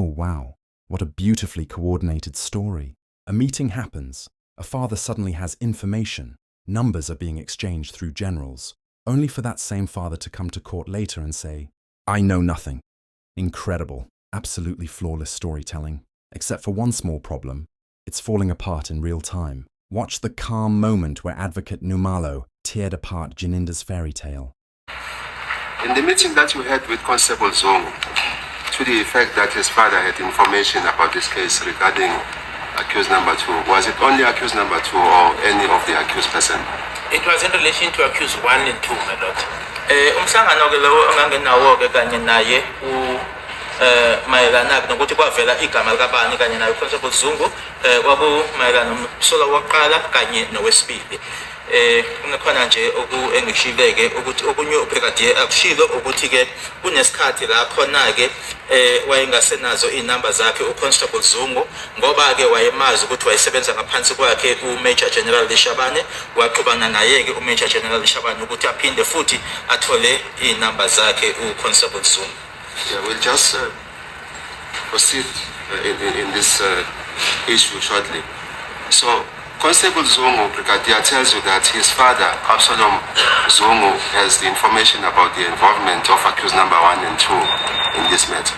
Oh wow, what a beautifully coordinated story. A meeting happens. A father suddenly has information. Numbers are being exchanged through generals, only for that same father to come to court later and say, I know nothing. Incredible, absolutely flawless storytelling. Except for one small problem. It's falling apart in real time. Watch the calm moment where Advocate Numalo teared apart Janinda's fairy tale. In the meeting that you had with Constable Zongo, to the effect that his father had information about this case regarding accused number 2, was it only accused number 2 or any of the accused person? It was in relation to accused 1 and 2, my lord. Umhlangano ke lowo ongangenawo ke kanye naye mayelana nokuthi kwavela igama likabani kanye naye Constable Zongo kwabu mayelana nomsola wokuqala kanye nowesibili. Kunekhona nje engishileke ukuthi okunye ubrigadier akushilo ukuthi ke kunesikhathi la khona ke wayengasenazo inamba zakhe uConstable Zongo ngoba ke wayemazi ukuthi wayesebenza ngaphansi kwakhe uMajor General Lishabane waxubana naye ke uMajor General Lishabane ukuthi aphinde futhi athole inamba zakhe uConstable Zongo. Yeah, we'll just proceed in this issue shortly. So Constable Zongo, Brigadier, tells you that his father, Absalom Zongo, has the information about the involvement of accused number 1 and 2 in this matter.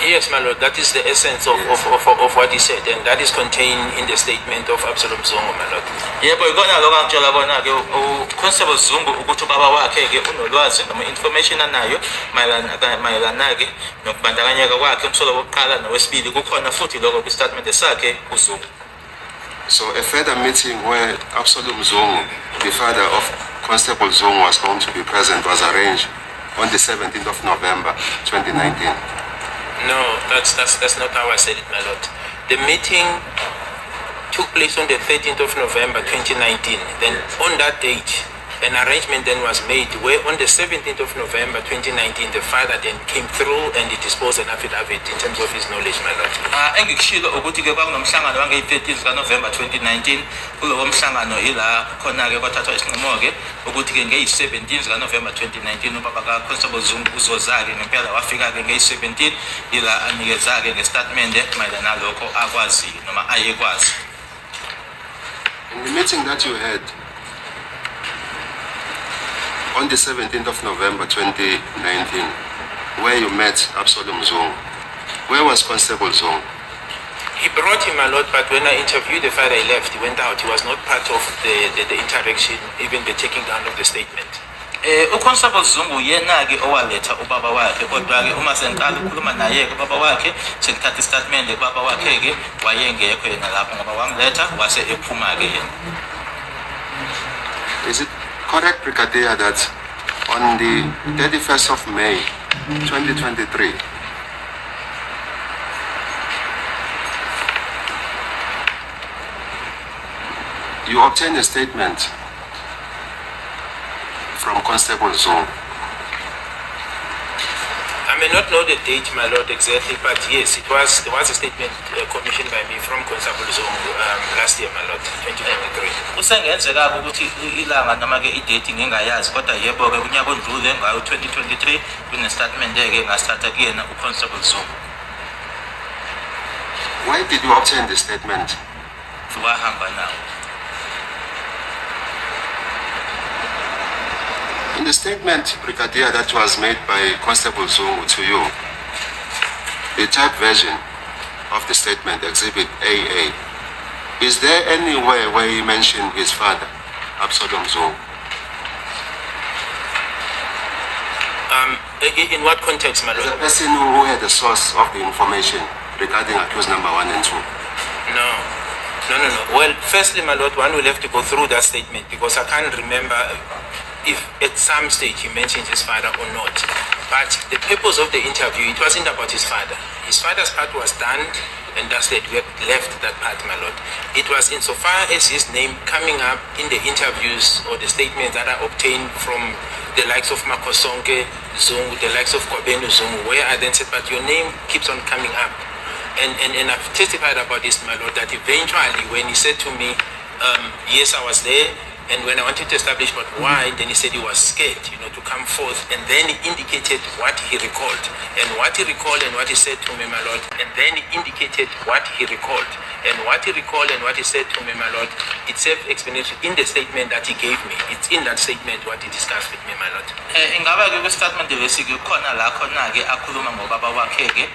Yes, my lord, that is the essence of what he said, and that is contained in the statement of Absalom Zongo, my lord. Yeah, but Constable Zongo, ukutubaba wake ke unolwazi noma information anayo mayelana ke nokubandakanyeka kwakhe umsolo wokuqala nowesibili kukhona futhi lokho kwistatement sakhe uZongo. So a further meeting where Absalom Zongo, the father of Constable Zongo, was going to be present was arranged on the 17th of November 2019. No, that's not how I said it, my lord. The meeting took place on the 13th of November 2019. Then on that date, an arrangement then was made where on the 17th of November 2019, the father then came through and he disposed an affidavit in terms of his knowledge, my lord. Engikushilo ukuthi ke kwakunomhlangano wange 13th November 2019 kulowo mhlangano ila khona ke kwathathwa isinqumo ke ukuthi ke nge 17th November 2019 ubaba ka Constable Zongo uzozake ngempela wafika ke nge 17 ila anikeza ke ngestatement mayelana lokho akwazi noma ayekwazi. In the meeting that you had on the 17th of November 2019, where you met Absalom Zongo, where was Constable Zongo? He brought him, my lord, but when I interviewed the father, he left. He went out. He was not part of the interaction, even the taking down of the statement. uConstable Zongo yena ke owaletha ubaba wakhe kodwa ke uma senqala ukukhuluma naye ke baba wakhe sekuthatha istatement baba wakhe ke wayengekho yena lapho ngoba wamletha wase ephuma ke yena. Is it correct, Brigadier, that on the 31st of May 2023, you obtained a statement from Constable Zongo? I may not know the date, my lord, exactly, but yes, there was a statement commissioned by me from Constable Zongo last year, my lord, 2023. Usengenzeka ukuthi ilanga noma ke idate ngingayazi kodwa yebo ke unyaka ondlule ngayo 2023 kune statement ke ngasithatha kuyena uConstable Zongo. Why did you obtain the statement? Wahamba now. In the statement, Brigadier, that was made by Constable Zongo to you, the typed version of the statement, Exhibit AA, is there anywhere where he mentioned his father, Absalom Zongo? In what context, my lord? The person who had the source of the information regarding accused number 1 and 2. No. Well, firstly, my lord, one will have to go through that statement because I can't remember if at some stage he mentioned his father or not. But the purpose of the interview, it wasn't about his father. His father's part was done and that's it. We left that part, my lord. It was insofar as his name coming up in the interviews or the statements that I obtained from the likes of Makosonke Zongo, the likes of Kwabenu Zongo, where I then said, but your name keeps on coming up. And I've testified about this, my lord, that eventually when he said to me, yes, I was there, And when I wanted to establish but why, then he said he was scared, to come forth. And then he indicated what he recalled. And what he recalled and what he said to me, my lord. And then he indicated what he recalled. And what he recalled and what he said to me, my lord, it's self-explanatory in the statement that he gave me. It's in that statement what he discussed with me, my lord. Ingaba-ke kwi-statement lesi-ke khona la khona-ke akhuluma ngobaba wakhe-ke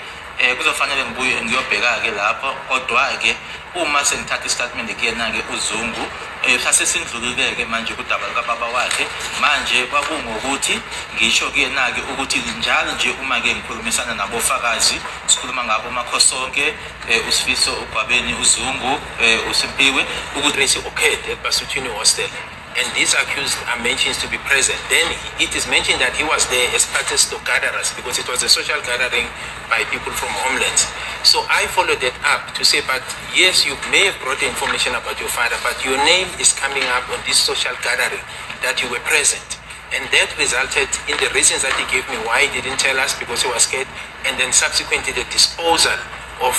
kuzofanele ngibuye ngiyobheka-ke lapho kodwa-ke uma sengithatha istatement kuyena-ke uZungu sasesindlulile-ke manje kudaba lukababa wakhe manje kwakungokuthi ngisho kuyena-ke ukuthi njalo nje uma-ke ngikhulumisana nabofakazi sikhuluma ngabo uMakhosonke uSifiso uGwabeni uZungu uSimpiwe ukuthi race occurred at Basuthini Hostel. And these accused are mentioned to be present. Then it is mentioned that he was there as parties to gatherers because it was a social gathering by people from homelands. So I followed that up to say, but yes, you may have brought the information about your father, but your name is coming up on this social gathering that you were present. And that resulted in the reasons that he gave me why he didn't tell us because he was scared, and then subsequently the disposal of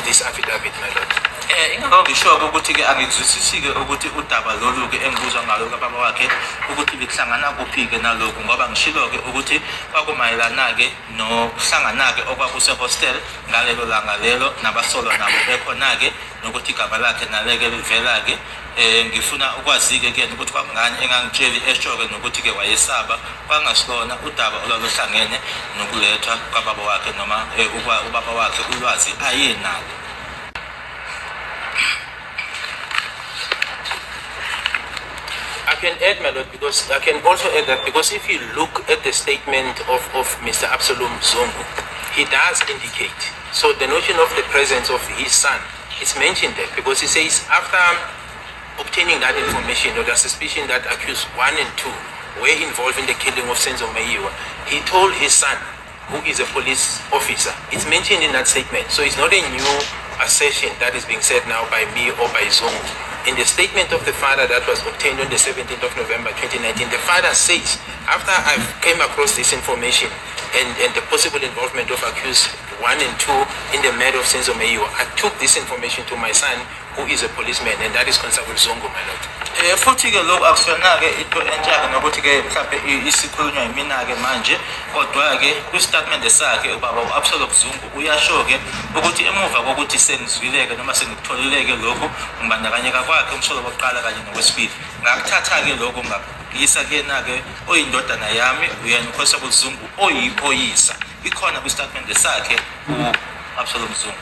this affidavit, my lord. Ingakho ngisho ukuthi-ke angizwisisi-ke ukuthi udaba lolu-ke engibuzwa ngalo kababa wakhe ukuthi bekuhlangana kuphi-ke nalokhu ngoba ngishilo-ke ukuthi kwakumayelana-ke nokuhlangana-ke okwakusehostel ngalelo langa lelo nabasolwa nabo bekhona-ke nokuthi igama lakhe naleke livela-ke ngifuna ukwazi-ke kuyena ukuthi kwakungani engangitsheli esho-ke nokuthi-ke wayesaba kwangasilona udaba olwaluhlangene nokulethwa kwababa wakhe noma ubaba wakhe ulwazi ayenalo. I can add, my lord, because I can also add that because if you look at the statement of Mr. Absalom Zungu, he does indicate. So the notion of the presence of his son is mentioned there because he says after obtaining that information or the suspicion that accused 1 and 2 were involved in the killing of Senzo Mayiwa, he told his son, who is a police officer. It's mentioned in that statement. So it's not a new assertion that is being said now by me or by Zungu. In the statement of the father that was obtained on the 17th of November 2019, the father says, after I came across this information and the possible involvement of accused 1 and 2 in the murder of Senzo Mayiwa, I took this information to my son, who is a policeman, and that is Constable Zungu, my lord. Futhi-ke lokhu akusona-ke into entsha-ke nokuthi-ke mhlawumbe isikhulunywa yimina-ke manje kodwa-ke kwistatement sakhe ubaba u-Absalom Zungu uyasho-ke ukuthi emuva kokuthi sengizwileke noma sengikutholileke lokhu ngibandakanyeka kwakhe umsolo wokuqala kanye nokwesibili ngakuthatha-ke lokhu ngakuyisa kuyena-ke oyindodana yami uyena uConstable Zungu oyiphoyisa ikhona kwistatement sakhe u-Absalom Zungu.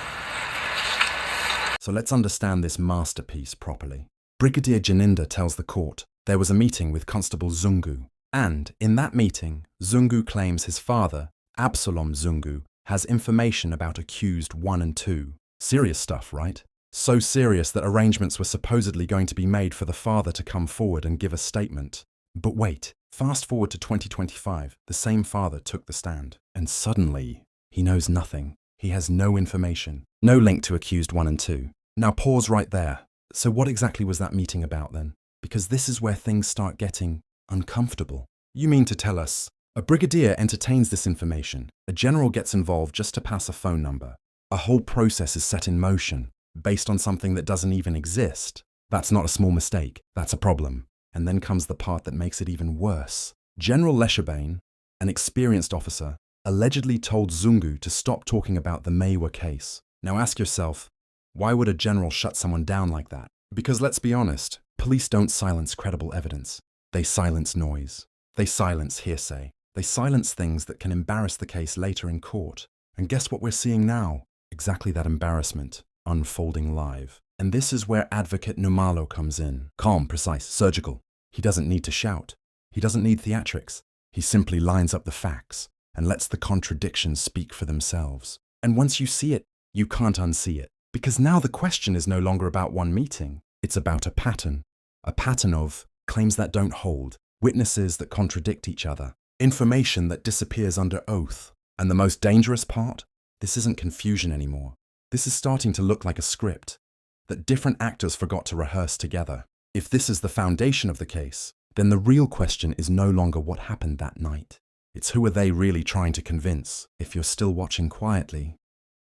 So let's understand this masterpiece properly. Brigadier Janinda tells the court there was a meeting with Constable Zungu, and in that meeting, Zungu claims his father, Absalom Zungu, has information about accused 1 and 2. Serious stuff, right? So serious that arrangements were supposedly going to be made for the father to come forward and give a statement. But wait, fast forward to 2025, the same father took the stand, and suddenly, he knows nothing. He has no information, no link to accused 1 and 2. Now pause right there. So what exactly was that meeting about then? Because this is where things start getting uncomfortable. You mean to tell us, a brigadier entertains this information, a general gets involved just to pass a phone number. A whole process is set in motion, based on something that doesn't even exist. That's not a small mistake, that's a problem. And then comes the part that makes it even worse. General Leshabane, an experienced officer, allegedly told Zungu to stop talking about the Mayiwa case. Now ask yourself, why would a general shut someone down like that? Because let's be honest, police don't silence credible evidence. They silence noise. They silence hearsay. They silence things that can embarrass the case later in court. And guess what we're seeing now? Exactly that embarrassment, unfolding live. And this is where Advocate Numalo comes in. Calm, precise, surgical. He doesn't need to shout. He doesn't need theatrics. He simply lines up the facts and lets the contradictions speak for themselves. And once you see it, you can't unsee it. Because now the question is no longer about one meeting. It's about a pattern of claims that don't hold, witnesses that contradict each other, information that disappears under oath. And the most dangerous part? This isn't confusion anymore. This is starting to look like a script that different actors forgot to rehearse together. If this is the foundation of the case, then the real question is no longer what happened that night. It's who are they really trying to convince? If you're still watching quietly,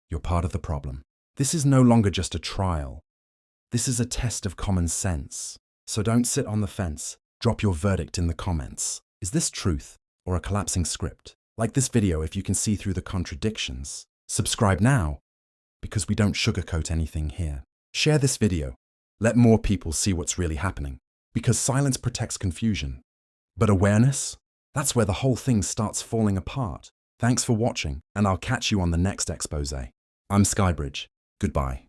you're part of the problem. This is no longer just a trial. This is a test of common sense. So don't sit on the fence. Drop your verdict in the comments. Is this truth or a collapsing script? Like this video if you can see through the contradictions. Subscribe now, because we don't sugarcoat anything here. Share this video. Let more people see what's really happening. Because silence protects confusion. But awareness? That's where the whole thing starts falling apart. Thanks for watching, and I'll catch you on the next expose. I'm Skybridge. Goodbye.